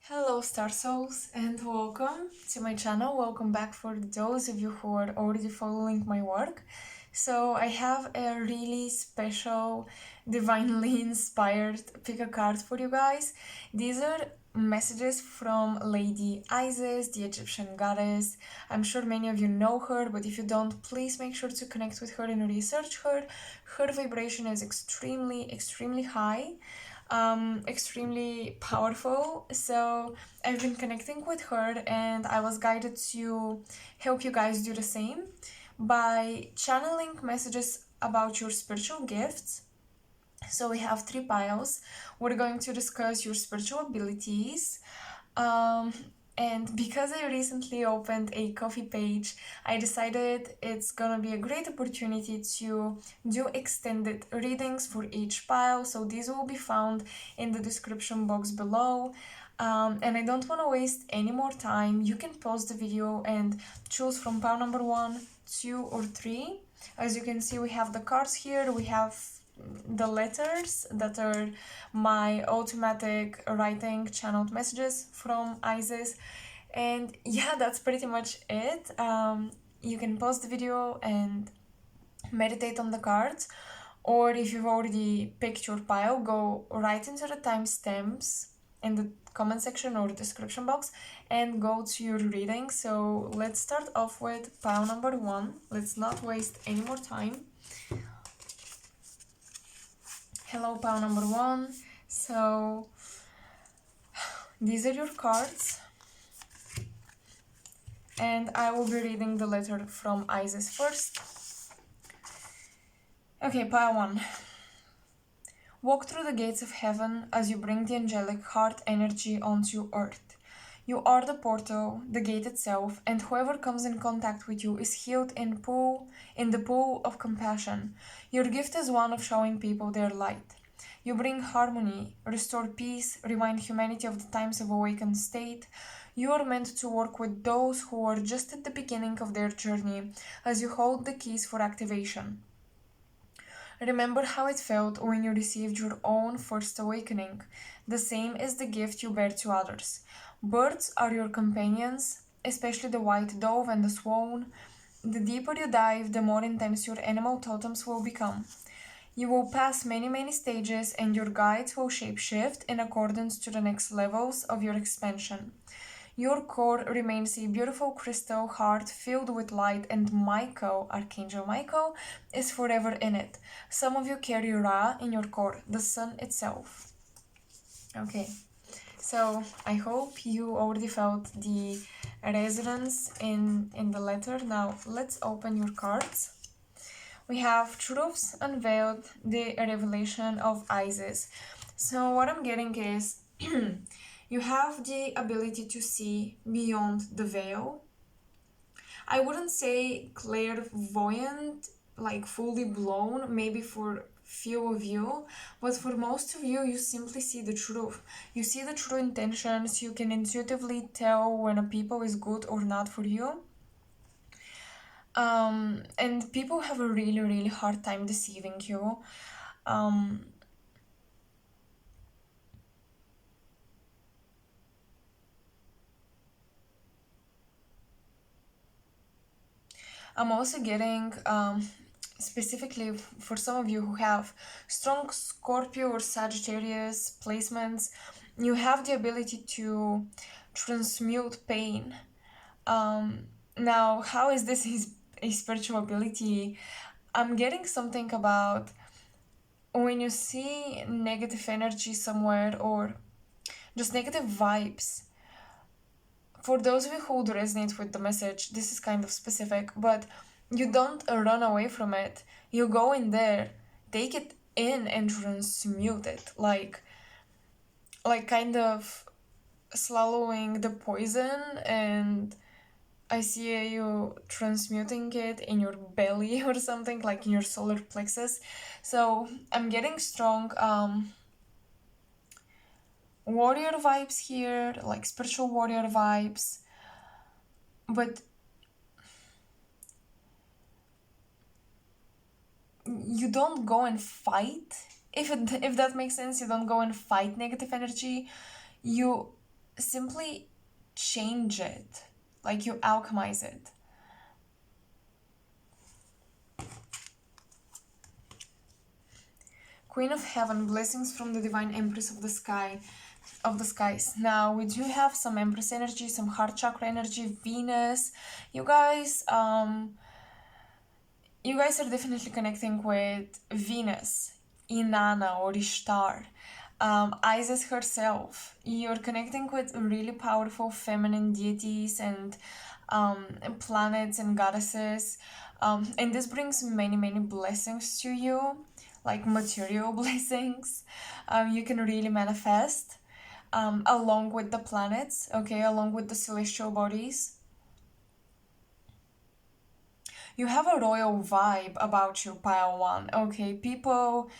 Hello Star Souls and welcome to my channel. Welcome back for those of you who are already following my work. So I have a really special, divinely inspired pick a card for you guys. These are messages from Lady Isis, the Egyptian goddess. I'm sure many of you know her, but if you don't, please make sure to connect with her and research her. Her vibration is extremely high. Extremely powerful. So I've been connecting with her and I was guided to help you guys do the same by channeling messages about your spiritual gifts. So we have three piles. We're going to discuss your spiritual abilities. And because I recently opened a coffee page, I decided it's gonna be a great opportunity to do extended readings for each pile. So these will be found in the description box below. And I don't want to waste any more time. You can pause the video and choose from pile number 1, 2, or 3. As you can see, we have the cards here. We have the letters that are my automatic writing channeled messages from Isis, and yeah, that's pretty much it. You can pause the video and meditate on the cards, or if you've already picked your pile, go right into the timestamps in the comment section or description box and go to your reading. So let's start off with pile number 1. Let's not waste any more time. Hello, pile number 1. So these are your cards, and I will be reading the letter from Isis first. Okay, pile 1. Walk through the gates of heaven as you bring the angelic heart energy onto earth. You are the portal, the gate itself, and whoever comes in contact with you is healed in the pool of compassion. Your gift is one of showing people their light. You bring harmony, restore peace, remind humanity of the times of awakened state. You are meant to work with those who are just at the beginning of their journey as you hold the keys for activation. Remember how it felt when you received your own first awakening. The same is the gift you bear to others. Birds are your companions, especially the white dove and the swan. The deeper you dive, the more intense your animal totems will become. You will pass many stages, and your guides will shapeshift in accordance to the next levels of your expansion. Your core remains a beautiful crystal heart filled with light, and Michael, Archangel Michael, is forever in it. Some of you carry Ra in your core, the sun itself. Okay, so I hope you already felt the resonance in the letter. Now let's open your cards. We have Truths Unveiled, the revelation of Isis. So what I'm getting is you have the ability to see beyond the veil. I wouldn't say clairvoyant, like fully blown, maybe for few of you, but for most of you, you simply see the truth. You see the true intentions. You can intuitively tell when a people is good or not for you. And people have a really hard time deceiving you. I'm also getting, specifically for some of you who have strong Scorpio or Sagittarius placements, you have the ability to transmute pain. Now, how is this a spiritual ability? I'm getting something about when you see negative energy somewhere or just negative vibes. For those of you who would resonate with the message, this is kind of specific, but you don't run away from it. You go in there, take it in and transmute it, like kind of swallowing the poison, and I see you transmuting it in your belly or something, like in your solar plexus. So I'm getting strong warrior vibes here, like spiritual warrior vibes, but you don't go and fight. If that makes sense, you don't go and fight negative energy. You simply change it, like you alchemize it. Queen of Heaven, blessings from the Divine Empress of the Sky, of the skies. Now we do have some Empress energy, some heart chakra energy, Venus. You guys, you guys are definitely connecting with Venus, Inanna or Ishtar, Isis herself. You're connecting with really powerful feminine deities and planets and goddesses. And this brings many, many blessings to you, like material blessings. You can really manifest along with the planets, okay, along with the celestial bodies. You have a royal vibe about you, pile one, okay? People,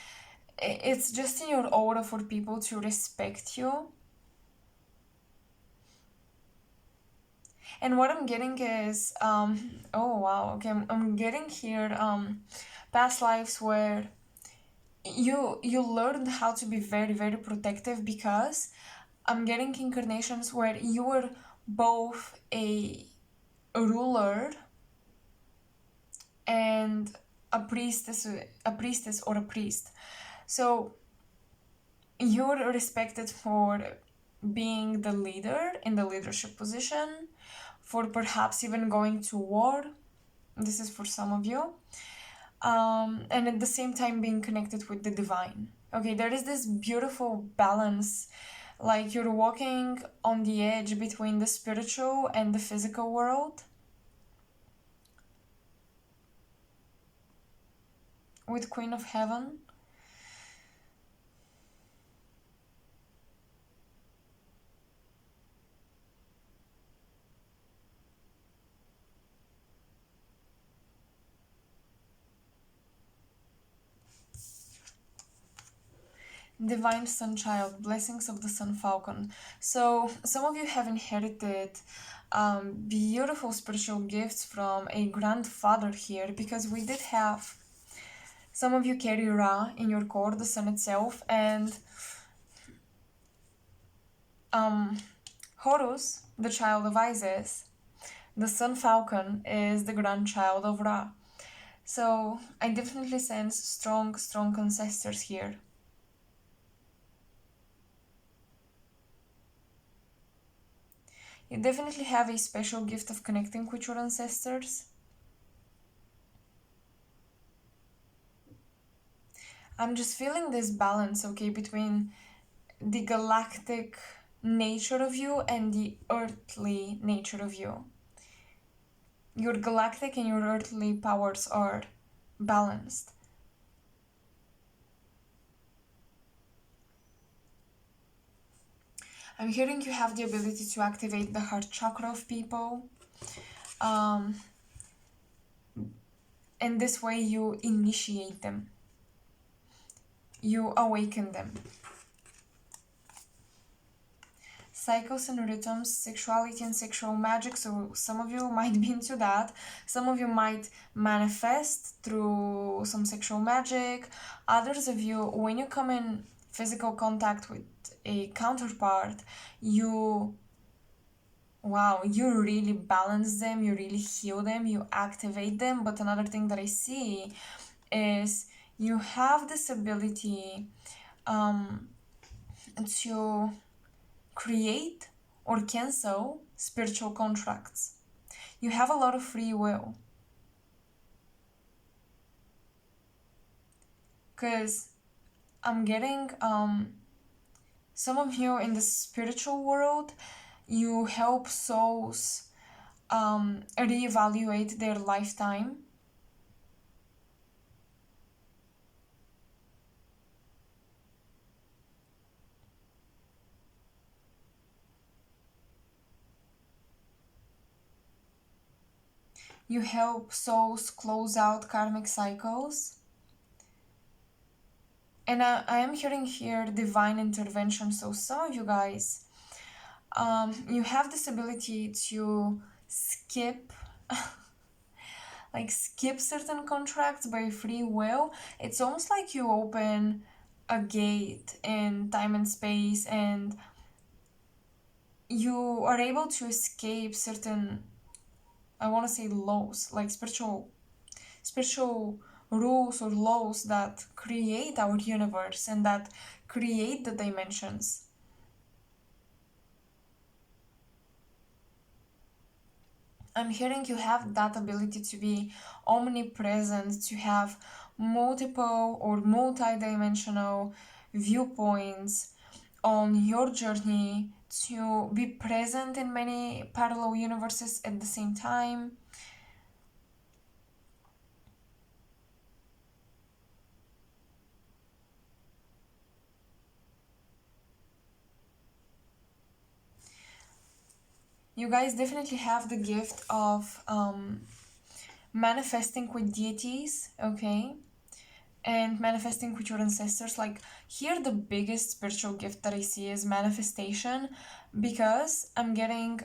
it's just in your aura for people to respect you. And what I'm getting is, oh wow, okay, I'm getting here, past lives where you learned how to be very, very protective, because I'm getting incarnations where you were both a ruler and a priestess or a priest. So you're respected for being the leader in the leadership position, for perhaps even going to war. This is for some of you. And at the same time being connected with the divine. Okay, there is this beautiful balance, like you're walking on the edge between the spiritual and the physical world. With Queen of Heaven, Divine Sun Child, blessings of the Sun Falcon. So some of you have inherited beautiful spiritual gifts from a grandfather here, because we did have, some of you carry Ra in your core, the sun itself, and Horus, the child of Isis. The Sun Falcon is the grandchild of Ra. So I definitely sense strong, strong ancestors here. You definitely have a special gift of connecting with your ancestors. I'm just feeling this balance, okay, between the galactic nature of you and the earthly nature of you. Your galactic and your earthly powers are balanced. I'm hearing you have the ability to activate the heart chakra of people. And this way you initiate them. You awaken them. Cycles and rhythms, sexuality and sexual magic. So some of you might be into that. Some of you might manifest through some sexual magic. Others of you, when you come in physical contact with a counterpart, you really balance them, you really heal them, you activate them. But another thing that I see is you have this ability to create or cancel spiritual contracts. You have a lot of free will. Because I'm getting some of you in the spiritual world, you help souls reevaluate their lifetime. You help souls close out karmic cycles. And I am hearing here divine intervention. So some of you guys, you have this ability to skip skip certain contracts by free will. It's almost like you open a gate in time and space, and you are able to escape certain, I want to say, laws, like spiritual rules or laws that create our universe and that create the dimensions. I'm hearing you have that ability to be omnipresent, to have multiple or multi-dimensional viewpoints on your journey, to be present in many parallel universes at the same time. You guys definitely have the gift of manifesting with deities, okay? And manifesting with your ancestors. Like, here the biggest spiritual gift that I see is manifestation, because I'm getting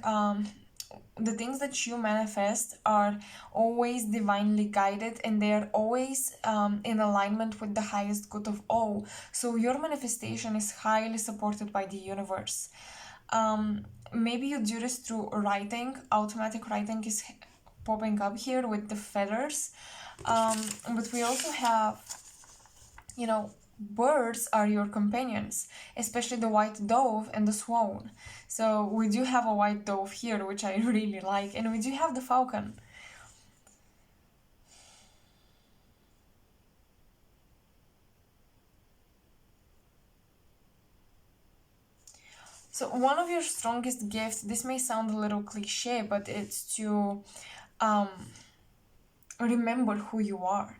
the things that you manifest are always divinely guided, and they are always in alignment with the highest good of all. So your manifestation is highly supported by the universe. Maybe you do this through writing. Automatic writing is popping up here with the feathers. But we also have, birds are your companions, especially the white dove and the swan. So we do have a white dove here, which I really like, and we do have the falcon. So one of your strongest gifts, this may sound a little cliche, but it's to remember who you are.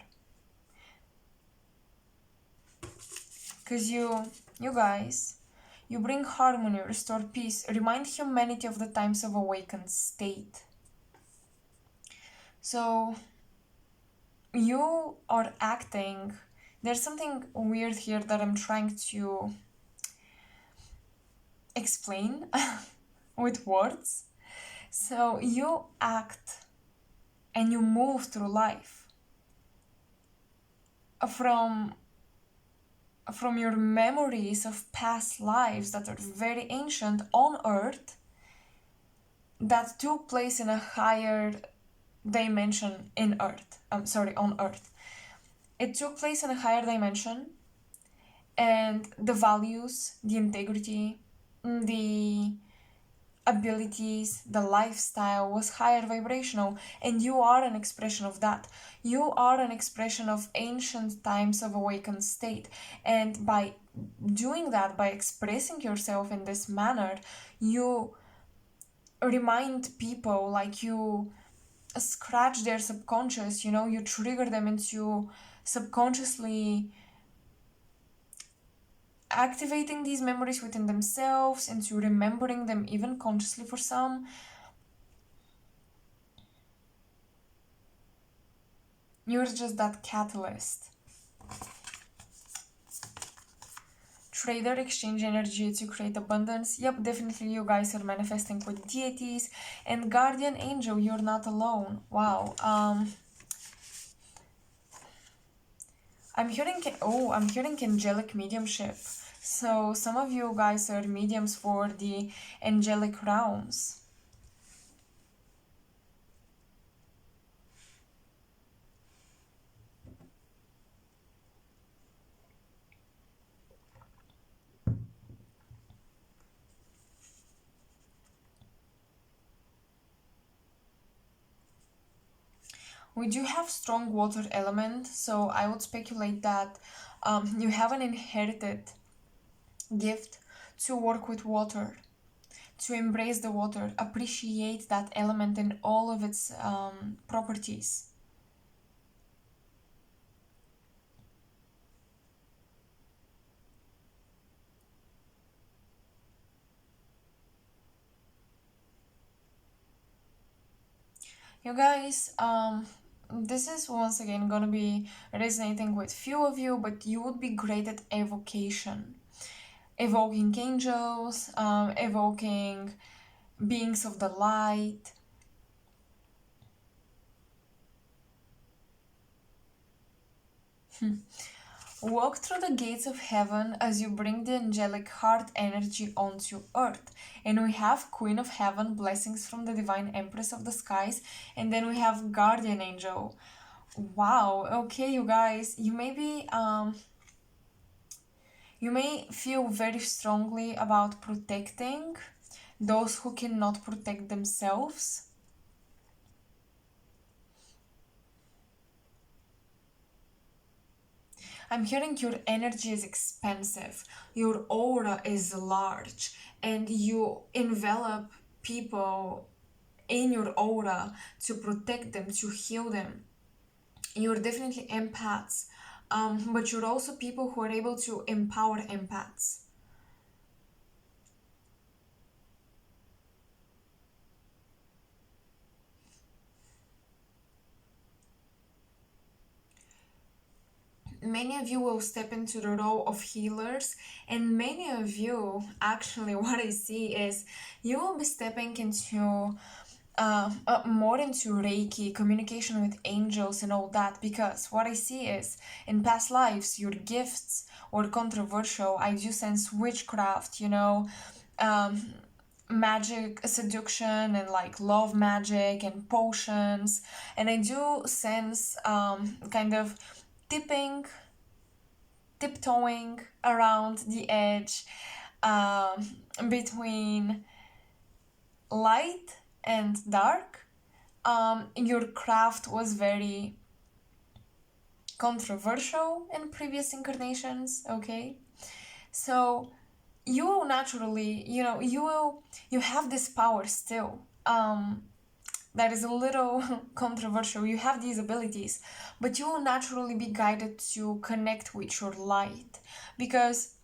Because you guys, you bring harmony, restore peace, remind humanity of the times of awakened state. So you are acting. There's something weird here that I'm trying to explain with words. So you act and you move through life from your memories of past lives that are very ancient on earth, that took place in a higher dimension on earth. It took place in a higher dimension, and the values, the integrity, the abilities, the lifestyle was higher vibrational, and you are an expression of that. You are an expression of ancient times of awakened state, and by doing that, by expressing yourself in this manner, you remind people, like, you scratch their subconscious, you trigger them into subconsciously activating these memories within themselves, into remembering them even consciously for some. You're just that catalyst. Trader, exchange energy to create abundance. Yep, definitely you guys are manifesting with deities. And guardian angel, you're not alone. Wow. I'm hearing angelic mediumship. So some of you guys are mediums for the angelic realms. We do have strong water element, so I would speculate that you have an inherited gift to work with water, to embrace the water, appreciate that element in all of its properties. You guys, this is once again gonna be resonating with few of you, but you would be great at evocation. Evoking angels, evoking beings of the light. Walk through the gates of heaven as you bring the angelic heart energy onto earth. And we have Queen of Heaven, blessings from the Divine Empress of the Skies. And then we have Guardian Angel. Wow, okay, you guys, you may feel very strongly about protecting those who cannot protect themselves. I'm hearing your energy is expansive, your aura is large, and you envelop people in your aura to protect them, to heal them. You're definitely empaths, but you're also people who are able to empower empaths. Many of you will step into the role of healers, and many of you, actually, what I see is you will be stepping into more into Reiki, communication with angels, and all that. Because what I see is in past lives, your gifts were controversial. I do sense witchcraft, um, magic, seduction, and like love magic and potions. And I do sense kind of tipping tiptoeing around the edge between light and dark. Your craft was very controversial in previous incarnations, okay? So you will naturally, you have this power still. That is a little controversial. You have these abilities, but you will naturally be guided to connect with your light, because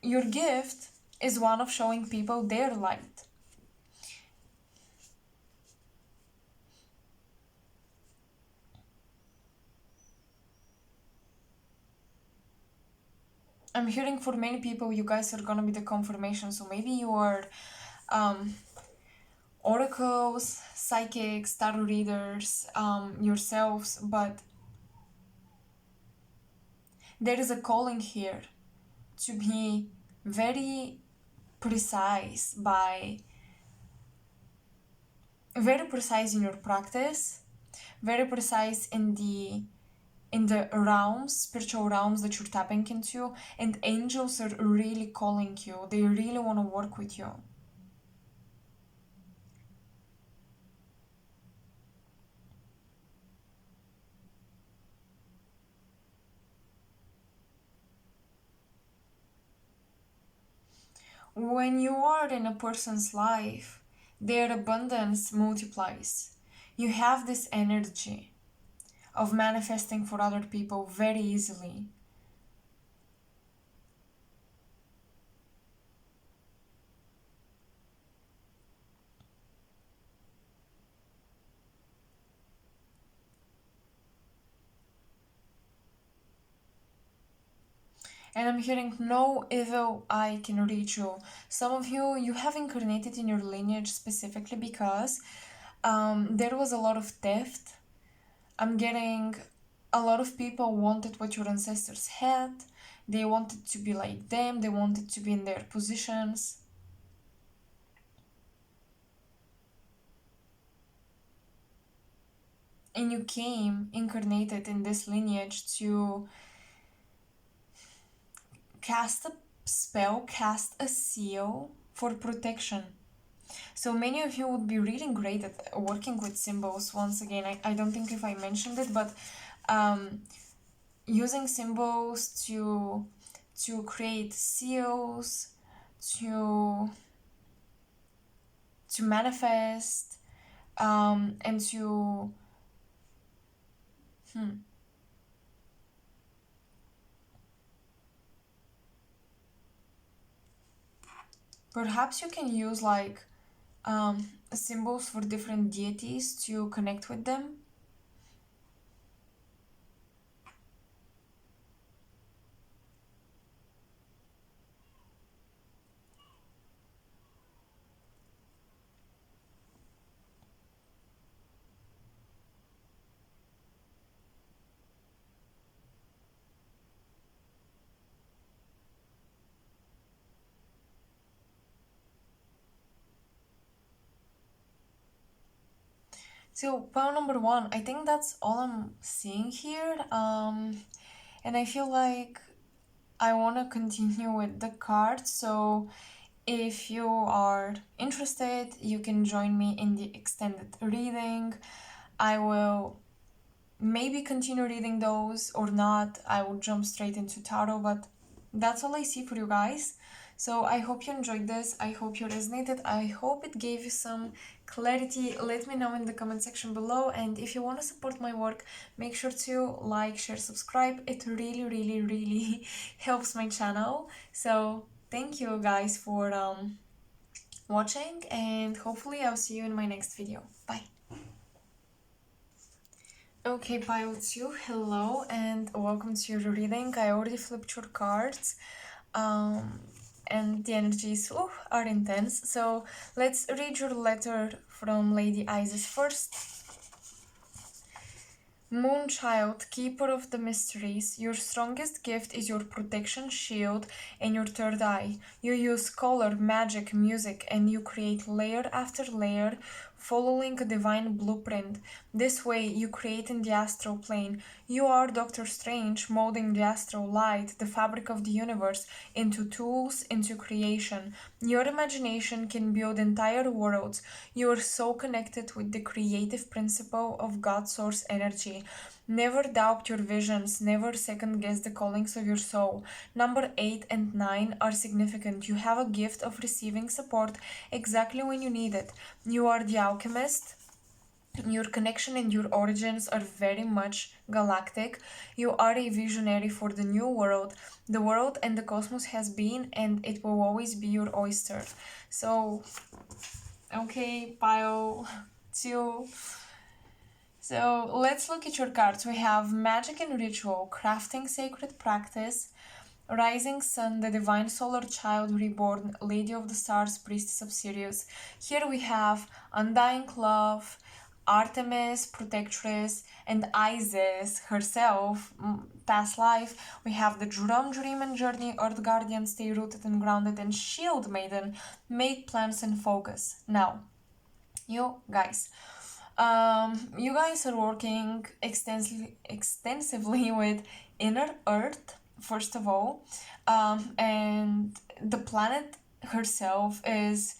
your gift is one of showing people their light. I'm hearing for many people, you guys are gonna be the confirmation. So maybe you are oracles, psychics, tarot readers, yourselves, but there is a calling here to be very precise very precise in your practice, very precise in the realms, spiritual realms that you're tapping into, and angels are really calling you. They really want to work with you. When you are in a person's life, their abundance multiplies. You have this energy of manifesting for other people very easily. And I'm hearing no evil eye can reach you. Some of you, you have incarnated in your lineage specifically because there was a lot of theft. I'm getting a lot of people wanted what your ancestors had. They wanted to be like them. They wanted to be in their positions. And you came incarnated in this lineage to cast a spell, cast a seal for protection. So many of you would be really great at working with symbols. Once again, I don't think if I mentioned it, but using symbols to create seals, to manifest, and to perhaps you can use like symbols for different deities to connect with them. So, pile number one, I think that's all I'm seeing here. And I feel like I want to continue with the cards. So, if you are interested, you can join me in the extended reading. I will maybe continue reading those or not. I will jump straight into tarot, but that's all I see for you guys. So I hope you enjoyed this. I hope you resonated. I hope it gave you some clarity. Let me know in the comment section below. And if you want to support my work, make sure to like, share, subscribe. It really, really, really helps my channel. So thank you guys for watching, and hopefully I'll see you in my next video. Bye. Okay, pile 2, hello and welcome to your reading. I already flipped your cards, and the energies are intense. So let's read your letter from Lady Isis first. Moonchild, keeper of the mysteries, your strongest gift is your protection shield and your third eye. You use color, magic, music, and you create layer after layer, following a divine blueprint. This way, you create in the astral plane. You are Doctor Strange, molding the astral light, the fabric of the universe, into tools, into creation. Your imagination can build entire worlds. You are so connected with the creative principle of God Source energy. Never doubt your visions, never second guess the callings of your soul. Number 8 and 9 are significant. You have a gift of receiving support exactly when you need it. You are the alchemist. Your connection and your origins are very much galactic. You are a visionary for the new world. The world and the cosmos has been and it will always be your oyster. So, okay, pile 2. So let's look at your cards. We have magic and ritual, crafting sacred practice, rising sun, the divine solar child reborn, lady of the stars, priestess of Sirius. Here we have undying love, Artemis, protectress, and Isis herself, past life. We have the drum, dream, and journey, earth guardian, stay rooted and grounded, and shield maiden, make plans and focus. Now, you guys. You guys are working extensively with inner Earth, first of all, and the planet herself is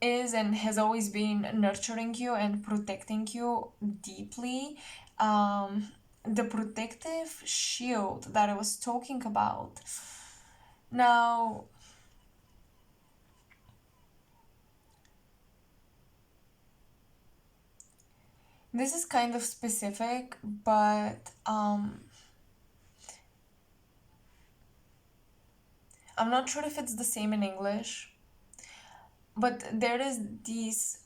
and has always been nurturing you and protecting you deeply. The protective shield that I was talking about. Now, this is kind of specific, but I'm not sure if it's the same in English, but there is these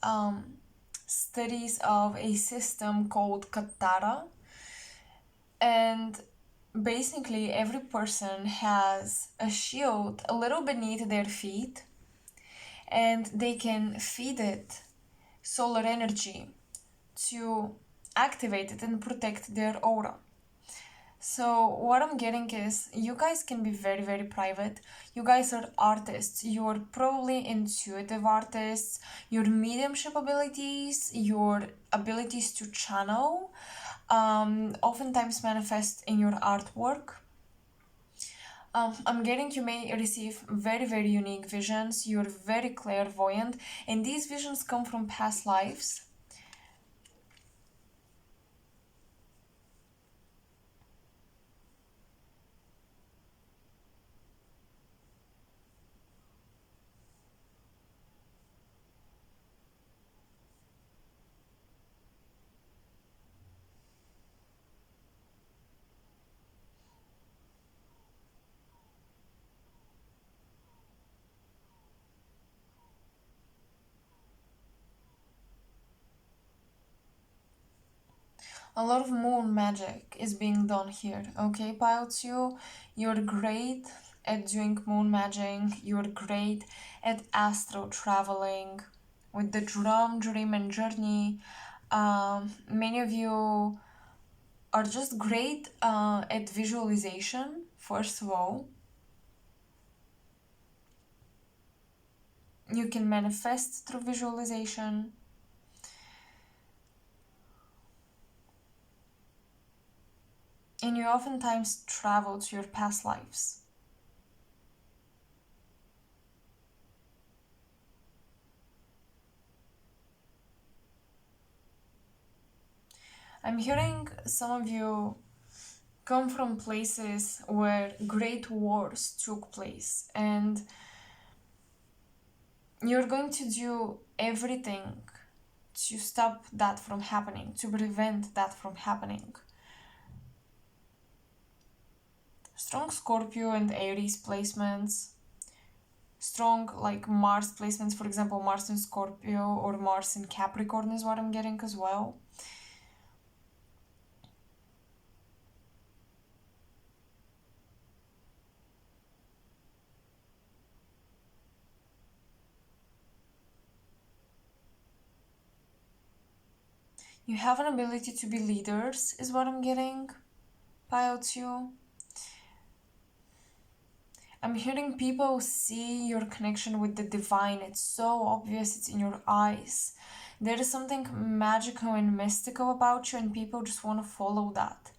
studies of a system called Katara, and basically every person has a shield a little beneath their feet, and they can feed it solar energy to activate it and protect their aura. So what I'm getting is you guys can be very, very private. You guys are artists. You're probably intuitive artists. Your mediumship abilities, your abilities to channel, oftentimes manifest in your artwork. I'm getting you may receive very, very unique visions. You're very clairvoyant, and these visions come from past lives. A lot of moon magic is being done here, okay, pile 2? You're great at doing moon magic. You're great at astral traveling with the drum, dream, and journey. Many of you are just great at visualization, first of all. You can manifest through visualization. and you oftentimes travel to your past lives. I'm hearing some of you come from places where great wars took place, and you're going to do everything to stop that from happening, to prevent that from happening. Strong Scorpio and Aries placements, strong like Mars placements, for example, Mars in Scorpio or Mars in Capricorn is what I'm getting as well. You have an ability to be leaders is what I'm getting, Pile 2. I'm hearing people see your connection with the divine. It's so obvious, it's in your eyes. There is something magical and mystical about you, and people just want to follow that.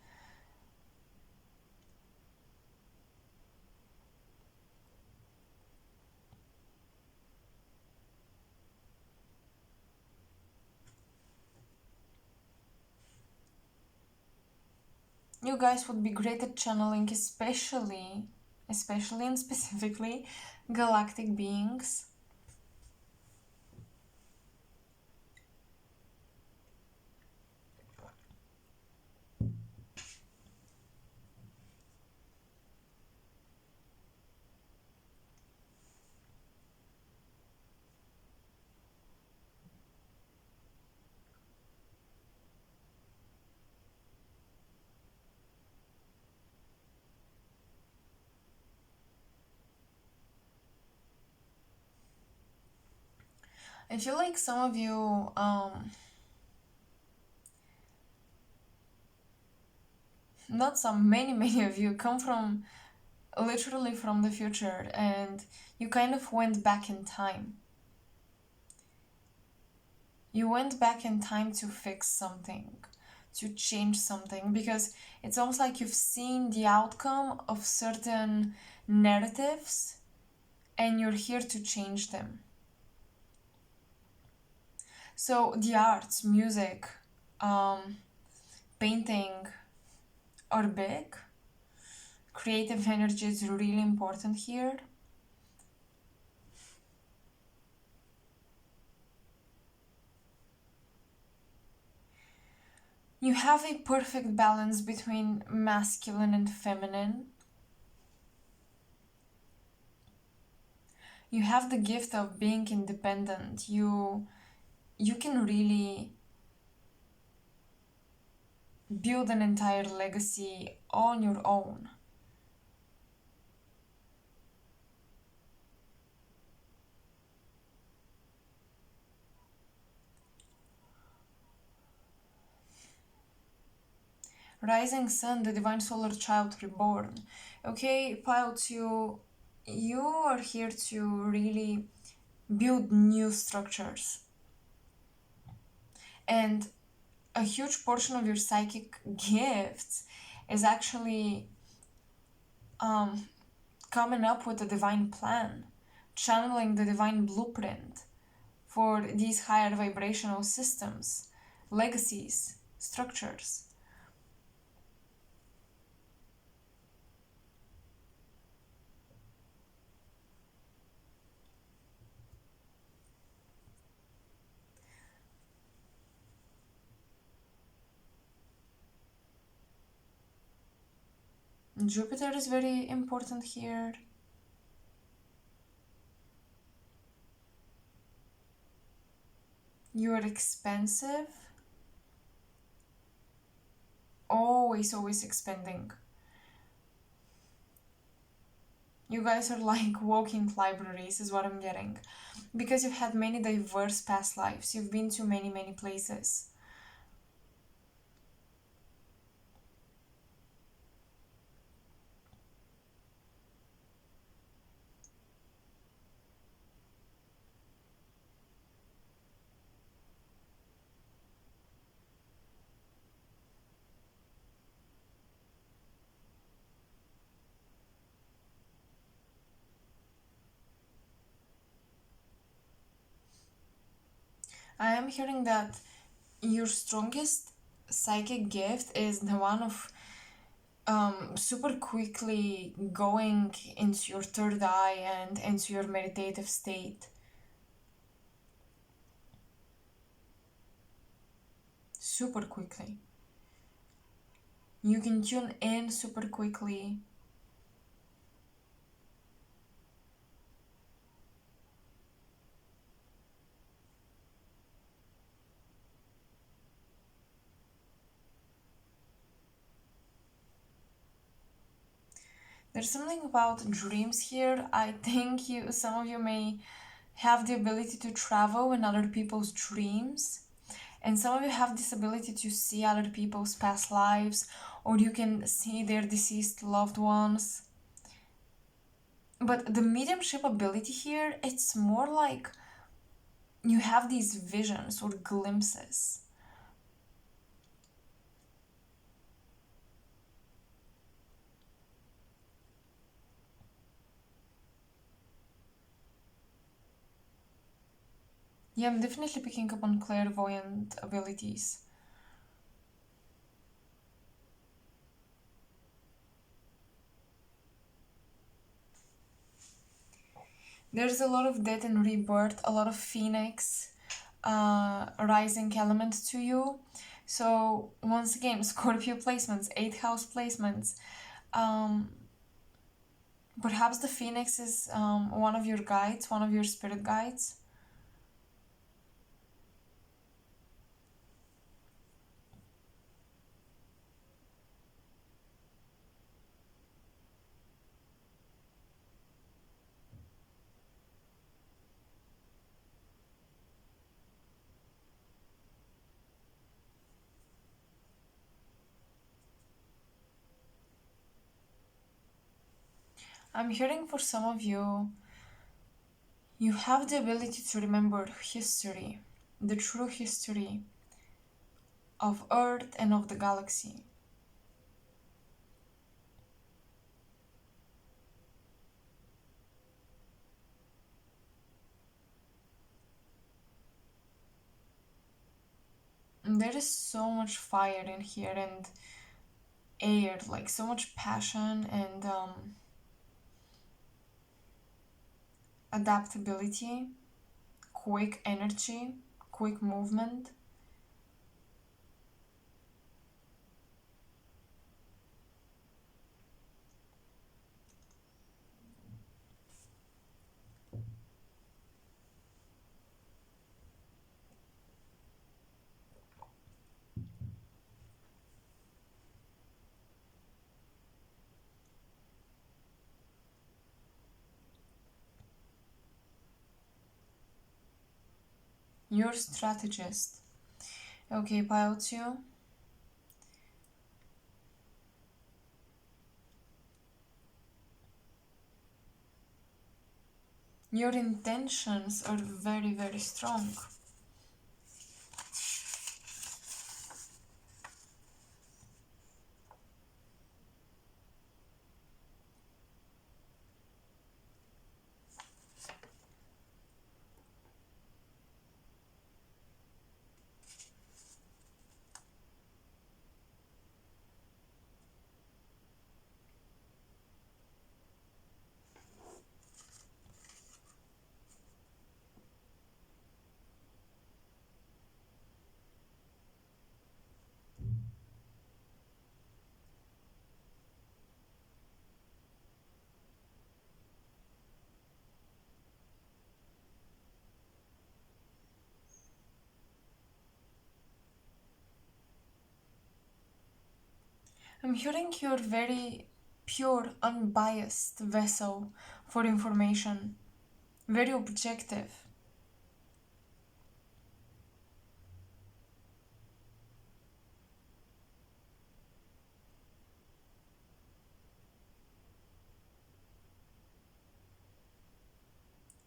You guys would be great at channeling, especially and specifically galactic beings. I feel like some of you, not some, many of you come from literally from the future, and you kind of went back in time. You went back in time to fix something, to change something, because it's almost like you've seen the outcome of certain narratives and you're here to change them. So the arts, music, painting are big. Creative energy is really important here. You have a perfect balance between masculine and feminine. You have the gift of being independent. You can really build an entire legacy on your own. Rising Sun, the Divine Solar Child Reborn. Okay, Pile 2, you are here to really build new structures. And a huge portion of your psychic gifts is actually coming up with a divine plan, channeling the divine blueprint for these higher vibrational systems, legacies, structures. Jupiter is very important here. You are expensive. Always expanding. You guys are like walking libraries is what I'm getting. Because you've had many diverse past lives. You've been to many places. I am hearing that your strongest psychic gift is the one of super quickly going into your third eye and into your meditative state. Super quickly. You can tune in super quickly. There's something about dreams here. I think some of you may have the ability to travel in other people's dreams. And some of you have this ability to see other people's past lives, or you can see their deceased loved ones. But the mediumship ability here, it's more like you have these visions or glimpses. Yeah, I'm definitely picking up on clairvoyant abilities. There's a lot of death and rebirth, a lot of phoenix rising element to you. So once again, Scorpio placements, 8th house placements. Perhaps the phoenix is one of your guides, one of your spirit guides. I'm hearing for some of you, you have the ability to remember history, the true history of Earth and of the galaxy. And there is so much fire in here and air, like so much passion and adaptability, quick energy, quick movement. You're strategist. Okay, pile 2. Your intentions are very, very strong. I'm hearing you're very pure, unbiased vessel for information, very objective.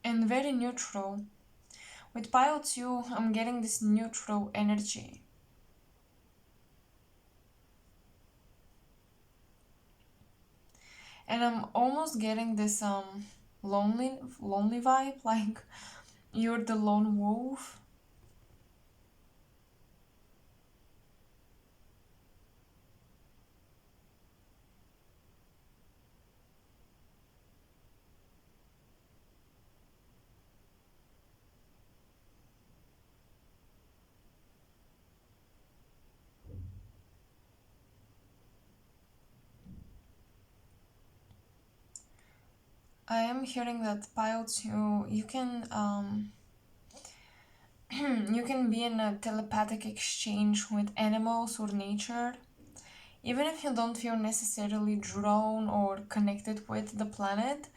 And very neutral. With pile 2, I'm getting this neutral energy. And I'm almost getting this lonely vibe, like you're the lone wolf. I am hearing that pilots, you can you can be in a telepathic exchange with animals or nature, even if you don't feel necessarily drawn or connected with the planet.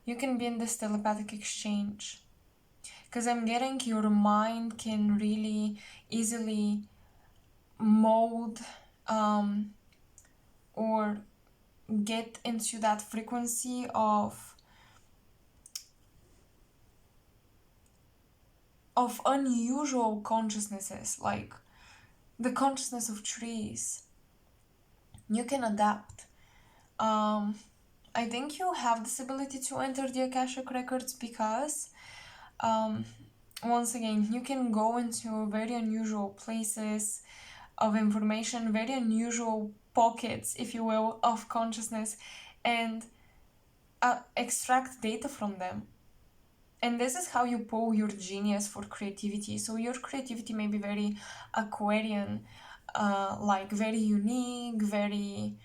You can be in this telepathic exchange, because I'm getting your mind can really easily mold or get into that frequency of unusual consciousnesses, like the consciousness of trees. You can adapt. I think you have this ability to enter the Akashic records because, um, once again, you can go into very unusual places of information, very unusual pockets, if you will, of consciousness, and extract data from them. And this is how you pull your genius for creativity. So your creativity may be very Aquarian, like very unique, very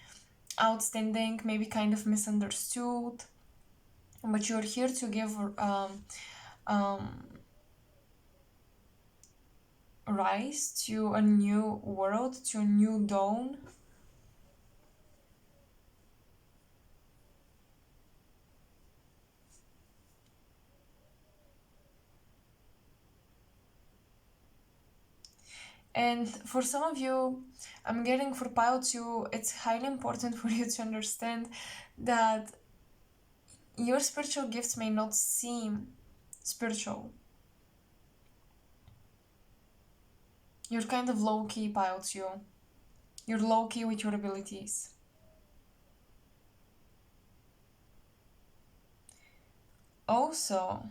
outstanding, maybe kind of misunderstood, but you're here to give um, rise to a new world, to a new dawn. And for some of you, I'm getting for pilots, it's highly important for you to understand that your spiritual gifts may not seem spiritual. You're kind of low-key, pilots, you're low-key with your abilities. Also,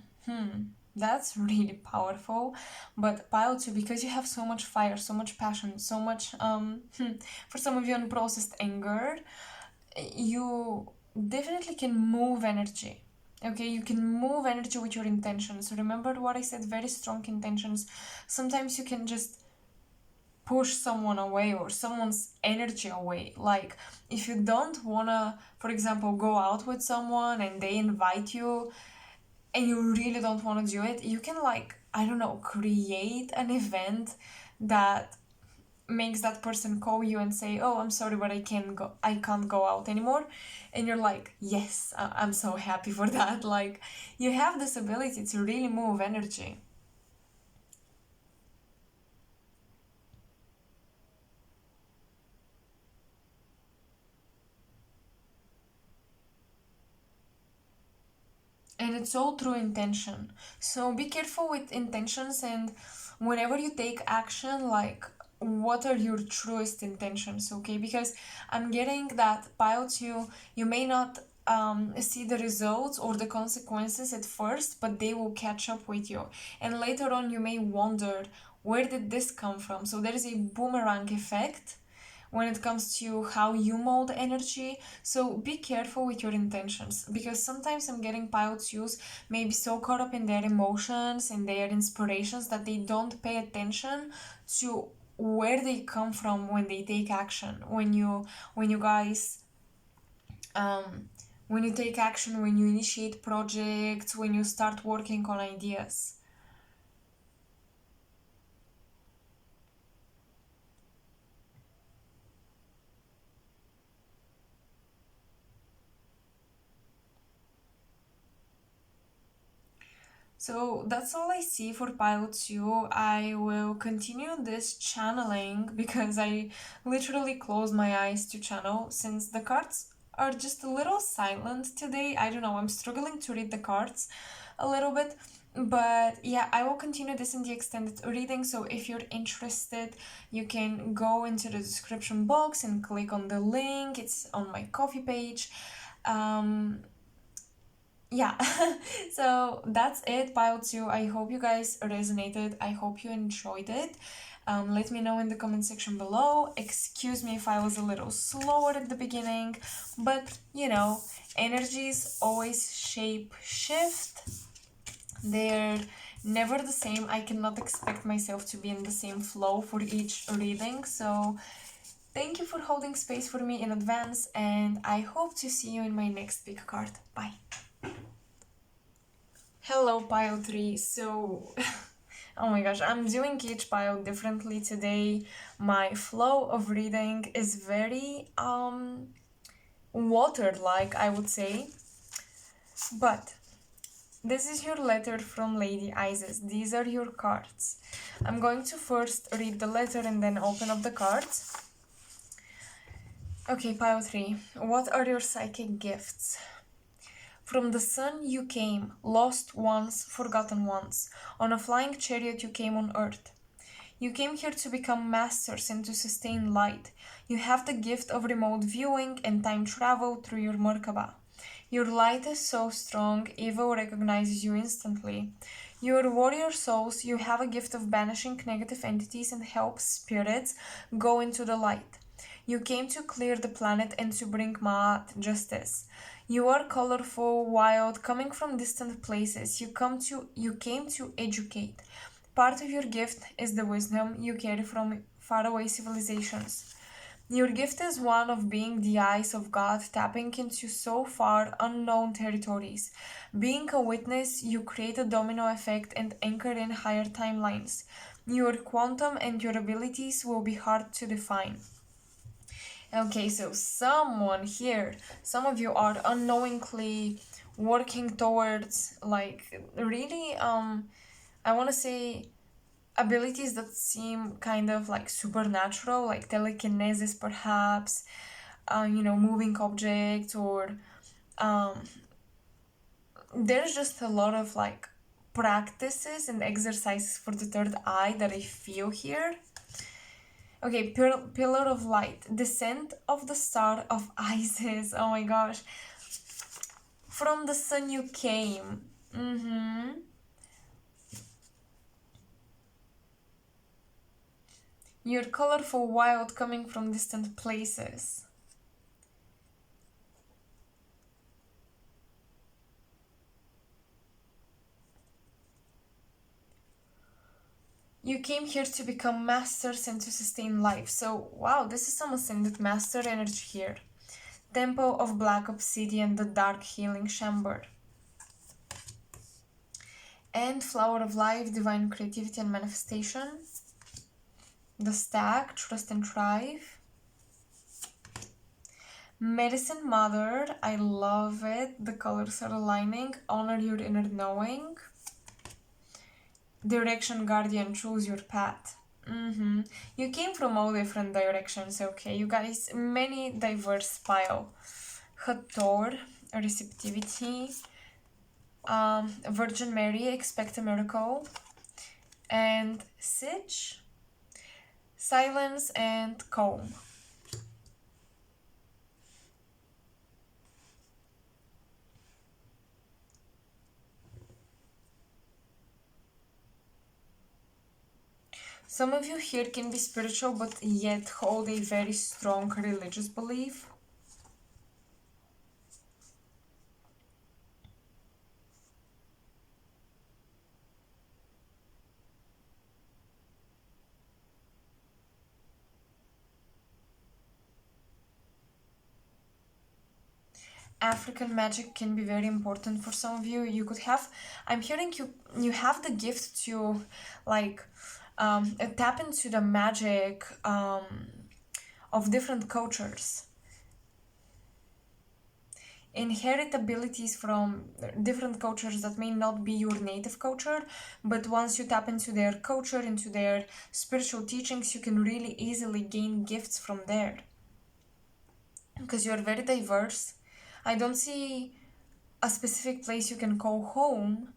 that's really powerful. But pilots, because you have so much fire, so much passion, so much for some of you, unprocessed anger, you definitely can move energy. Okay, you can move energy with your intentions. Remember what I said, very strong intentions. Sometimes you can just push someone away or someone's energy away. Like if you don't wanna, for example, go out with someone and they invite you and you really don't want to do it, you can, like, I don't know, create an event that makes that person call you and say, oh, I'm sorry, but I can't go out anymore. And you're like, yes, I'm so happy for that. Like, you have this ability to really move energy. And it's all through intention. So be careful with intentions, and whenever you take action, like, what are your truest intentions, okay? Because I'm getting that pilots, you may not see the results or the consequences at first, but they will catch up with you. And later on, you may wonder, where did this come from? So there is a boomerang effect when it comes to how you mold energy. So be careful with your intentions, because sometimes I'm getting pilots use maybe so caught up in their emotions and their inspirations that they don't pay attention to where they come from when they take action. When you guys when you take action, when you initiate projects, when you start working on ideas. So that's all I see for Pilot 2. I will continue this channeling because I literally closed my eyes to channel since the cards are just a little silent today. I don't know, I'm struggling to read the cards a little bit. But yeah, I will continue this in the extended reading. So if you're interested, you can go into the description box and click on the link. It's on my Ko-fi page. Yeah. So that's it, pile 2. I hope you guys resonated. I hope you enjoyed it. Let me know in the comment section below. Excuse me if I was a little slower at the beginning, but energies always shape shift. They're never the same. I cannot expect myself to be in the same flow for each reading. So thank you for holding space for me in advance, and I hope to see you in my next big card. Bye. Hello, pile 3. So, oh my gosh, I'm doing each pile differently today. My flow of reading is very water-like, I would say. But this is your letter from Lady Isis. These are your cards. I'm going to first read the letter and then open up the cards. Okay, pile 3. What are your psychic gifts? From the sun you came, lost once, forgotten once. On a flying chariot you came on earth. You came here to become masters and to sustain light. You have the gift of remote viewing and time travel through your Merkaba. Your light is so strong, evil recognizes you instantly. You are warrior souls, you have a gift of banishing negative entities and help spirits go into the light. You came to clear the planet and to bring Ma'at, justice. You are colorful, wild, coming from distant places. You came to educate. Part of your gift is the wisdom you carry from faraway civilizations. Your gift is one of being the eyes of God, tapping into so far unknown territories. Being a witness, you create a domino effect and anchor in higher timelines. Your quantum and your abilities will be hard to define. Okay, so someone here, some of you are unknowingly working towards like really I want to say abilities that seem kind of like supernatural, like telekinesis perhaps, moving objects, or um, there's just a lot of like practices and exercises for the third eye that I feel here. Okay, pillar of light, descent of the star of Isis. Oh my gosh. From the sun you came. You're colorful, wild, coming from distant places. You came here to become masters and to sustain life. So, wow, this is some ascended master energy here. Temple of Black Obsidian, the Dark Healing Chamber. And Flower of Life, Divine Creativity and Manifestation. The Stag, Trust and Thrive. Medicine Mother, I love it. The colors are aligning. Honor your inner knowing. Direction Guardian, choose your path. You came from all different directions, okay? You guys, many diverse pile. Hathor, receptivity. Virgin Mary, expect a miracle. And Sitch, silence and calm. Some of you here can be spiritual but yet hold a very strong religious belief. African magic can be very important for some of you. You could have, I'm hearing you have the gift to like tap into the magic of different cultures. Inherit abilities from different cultures that may not be your native culture, but once you tap into their culture, into their spiritual teachings, you can really easily gain gifts from there. Because you're very diverse. I don't see a specific place you can call home.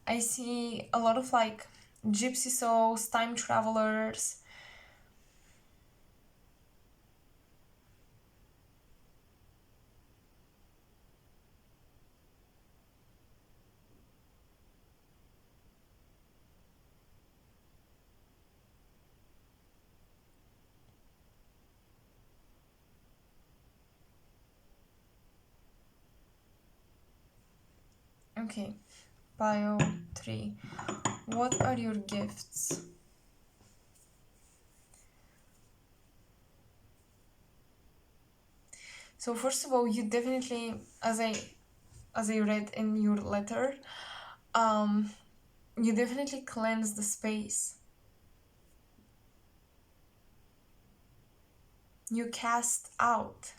I see a lot of like gypsy souls, time travelers. Okay, pile 3. What are your gifts? So first of all, you definitely, as I read in your letter, um, you definitely cleanse the space. You cast out,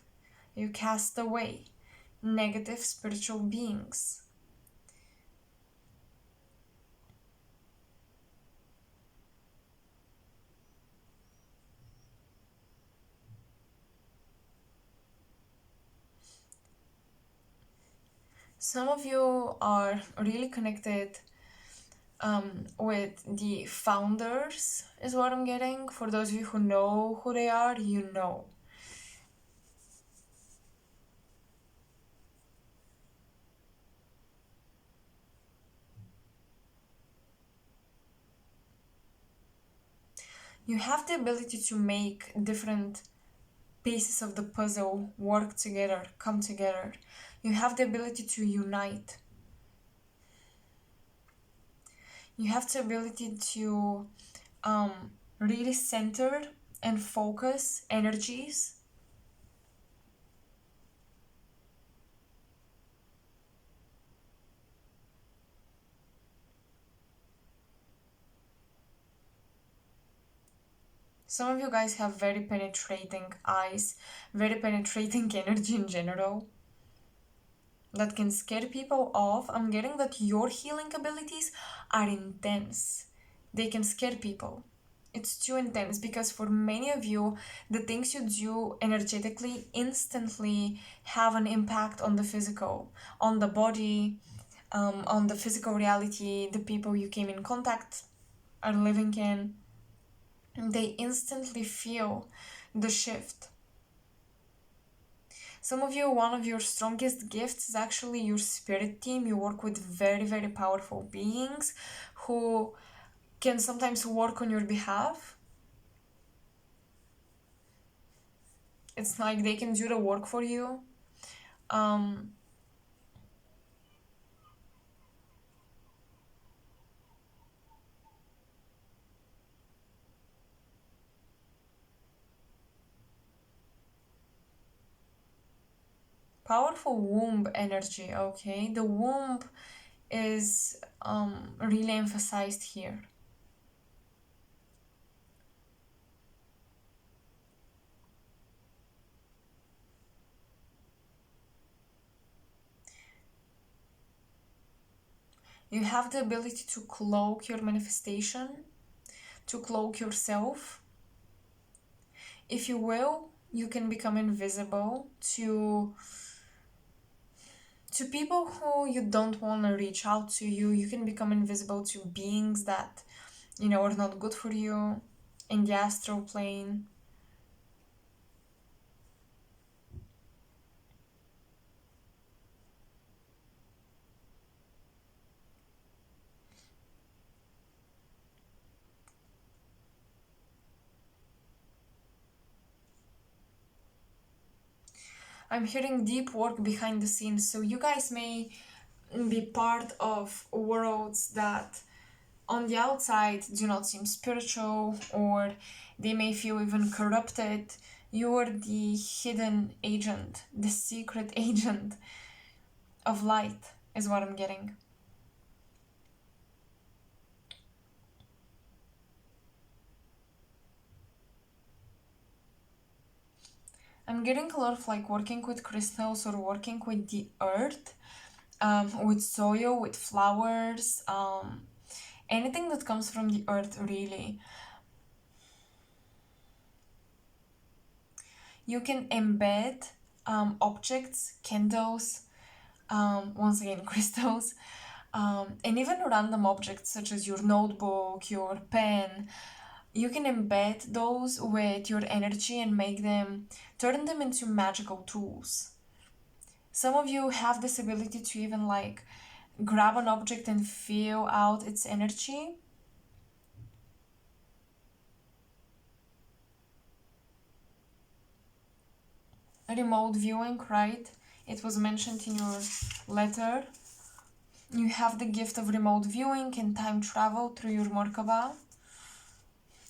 you cast away negative spiritual beings. Some of you are really connected with the founders, is what I'm getting. For those of you who know who they are, you know. You have the ability to make different pieces of the puzzle work together, come together. You have the ability to unite. You have the ability to really center and focus energies. Some of you guys have very penetrating eyes, very penetrating energy in general that can scare people off. I'm getting that your healing abilities are intense. They can scare people. It's too intense because for many of you, the things you do energetically instantly have an impact on the physical, on the body, on the physical reality, the people you came in contact are living in. They instantly feel the shift. Some of you, one of your strongest gifts is actually your spirit team. You work with very, very powerful beings who can sometimes work on your behalf. It's like they can do the work for you. Um, Powerful womb energy, okay? The womb is really emphasized here. You have the ability to cloak your manifestation, to cloak yourself. If you will, you can become invisible to people who you don't want to reach out to you. You can become invisible to beings that, are not good for you in the astral plane. I'm hearing deep work behind the scenes, so you guys may be part of worlds that on the outside do not seem spiritual, or they may feel even corrupted. You're the hidden agent, the secret agent of light, is what I'm getting. I'm getting a lot of like working with crystals or working with the earth, with soil, with flowers, anything that comes from the earth, really. You can embed objects, candles, once again, crystals, and even random objects such as your notebook, your pen. You can embed those with your energy and turn them into magical tools. Some of you have this ability to even like grab an object and feel out its energy. Remote viewing, right? It was mentioned in your letter. You have the gift of remote viewing and time travel through your Merkaba.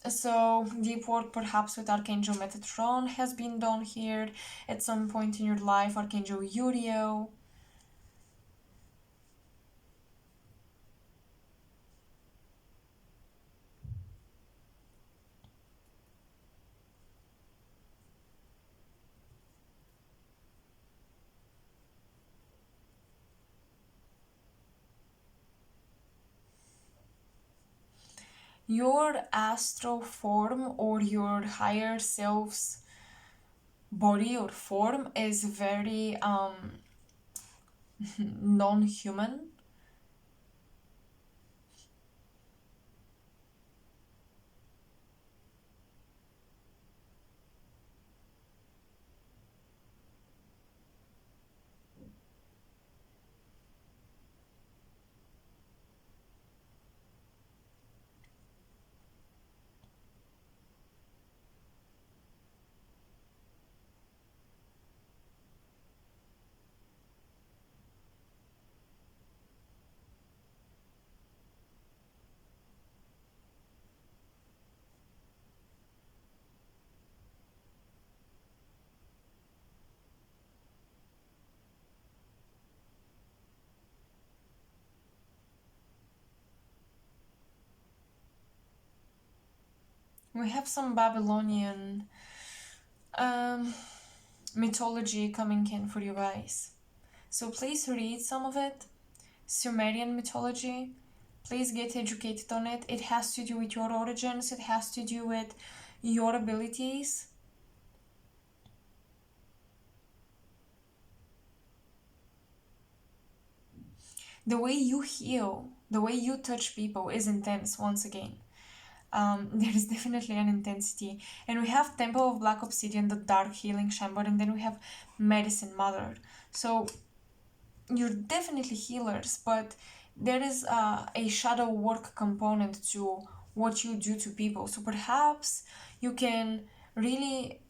So deep work perhaps with Archangel Metatron has been done here at some point in your life, Archangel Uriel. your astral form or your higher self's body or form is very non-human. We have some Babylonian um, mythology coming in for you guys. So please read some of it. Sumerian mythology. Please get educated on it. It has to do with your origins, it has to do with your abilities. The way you heal, the way you touch people is intense once again. There is definitely an intensity. And we have Temple of Black Obsidian, the Dark Healing Chamber, and then we have Medicine Mother. So you're definitely healers, but there is a shadow work component to what you do to people. So perhaps you can really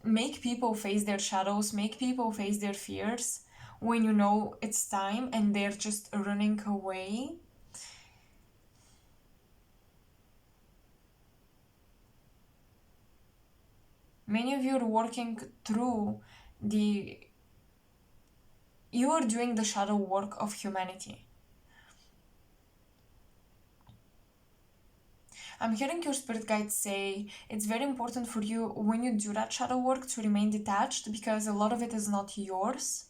make people face their shadows, make people face their fears when you know it's time and they're just running away. Many of you are working through the you are doing the shadow work of humanity. I'm hearing your spirit guides say it's very important for you when you do that shadow work to remain detached because a lot of it is not yours.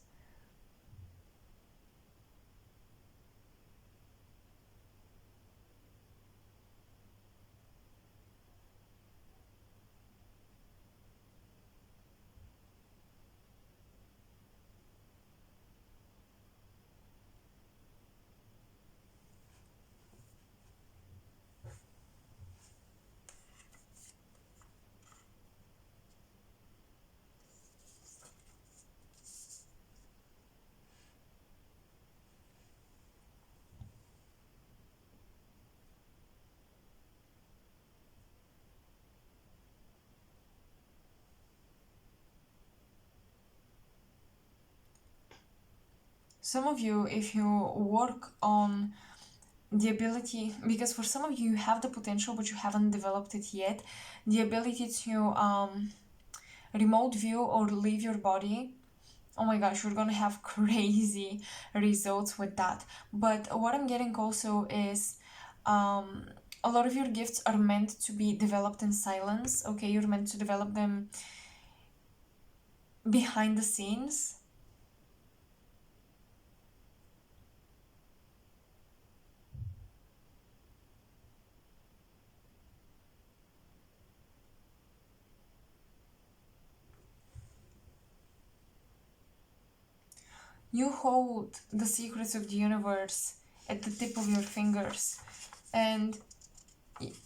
Some of you, if you work on the ability, because for some of you, you have the potential, but you haven't developed it yet, the ability to remote view or leave your body. Oh my gosh, you're gonna have crazy results with that. But what I'm getting also is a lot of your gifts are meant to be developed in silence. Okay, you're meant to develop them behind the scenes. You hold the secrets of the universe at the tip of your fingers, and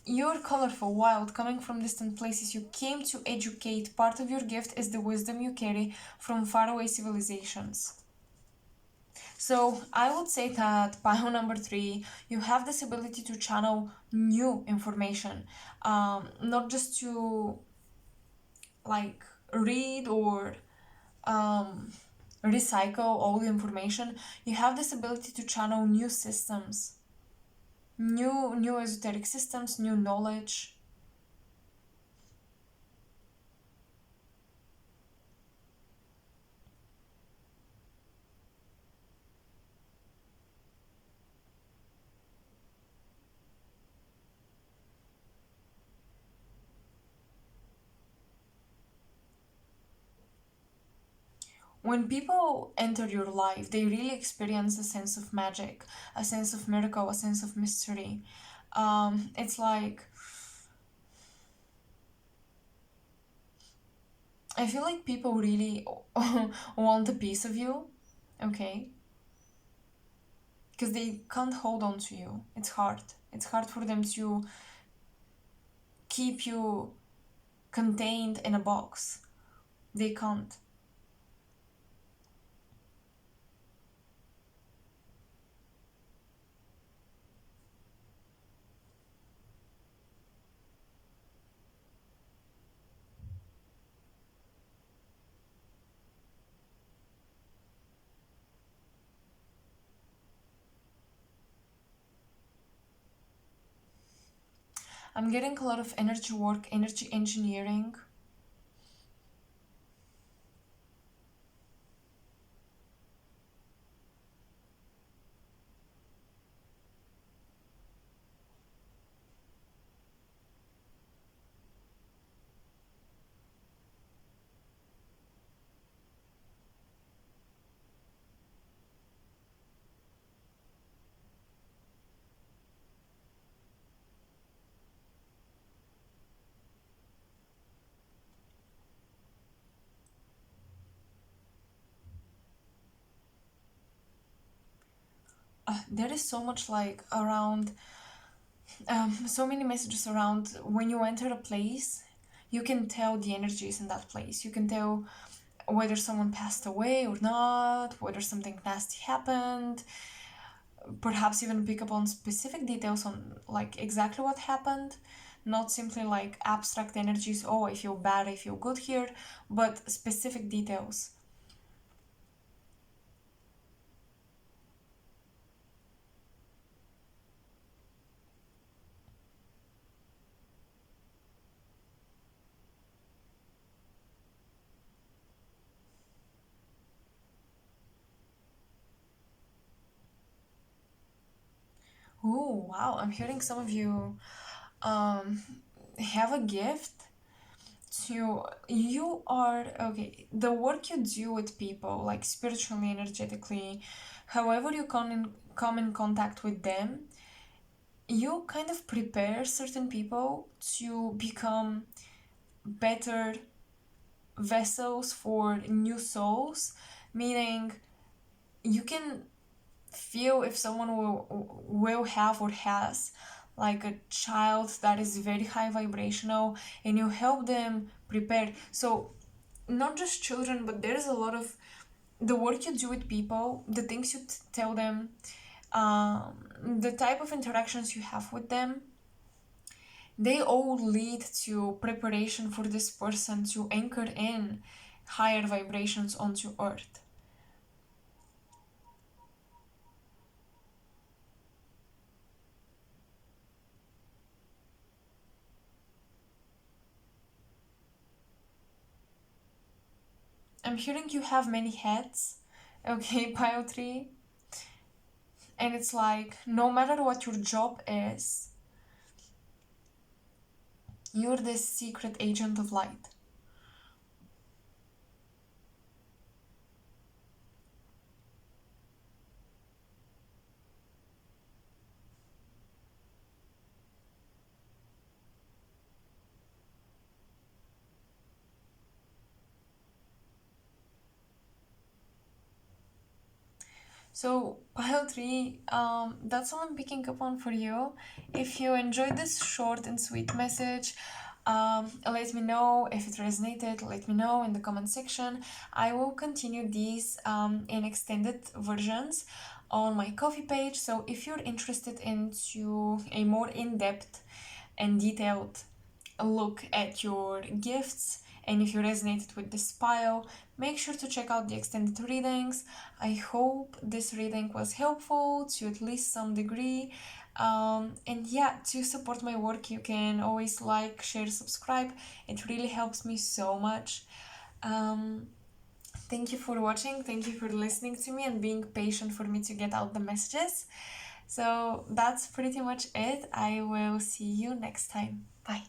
you're colorful, wild, coming from distant places. You came to educate. Part of your gift is the wisdom you carry from faraway civilizations. So I would say that bio number 3, you have this ability to channel new information, not just to like read or recycle all the information. You have this ability to channel new systems, new esoteric systems, new knowledge. When people enter your life, they really experience a sense of magic, a sense of miracle, a sense of mystery. It's like, I feel like people really want a piece of you, okay? Because they can't hold on to you. It's hard. It's hard for them to keep you contained in a box. They can't. I'm getting a lot of energy work, energy engineering. There is so much like around, so many messages around when you enter a place. You can tell the energies in that place. You can tell whether someone passed away or not, whether something nasty happened, perhaps even pick up on specific details on like exactly what happened, not simply like abstract energies, oh, I feel bad, I feel good here, but specific details. Oh, wow, I'm hearing some of you um have a gift to, you are okay, the work you do with people like spiritually, energetically, however you come in contact with them, you kind of prepare certain people to become better vessels for new souls, meaning you can feel if someone will have or has like a child that is very high vibrational, and you help them prepare. So not just children, but there's a lot of the work you do with people, the things you tell them, um, the type of interactions you have with them, they all lead to preparation for this person to anchor in higher vibrations onto earth. I'm hearing you have many hats, okay, pile 3, and it's like no matter what your job is, you're this secret agent of light. So, pile 3, that's all I'm picking up on for you. If you enjoyed this short and sweet message, let me know if it resonated. Let me know in the comment section. I will continue these in extended versions on my Ko-fi page. So, if you're interested into a more in-depth and detailed look at your gifts, and if you resonated with this pile, make sure to check out the extended readings. I hope this reading was helpful to at least some degree. And yeah, to support my work, you can always like, share, subscribe. It really helps me so much. Thank you for watching. Thank you for listening to me and being patient for me to get out the messages. So that's pretty much it. I will see you next time. Bye.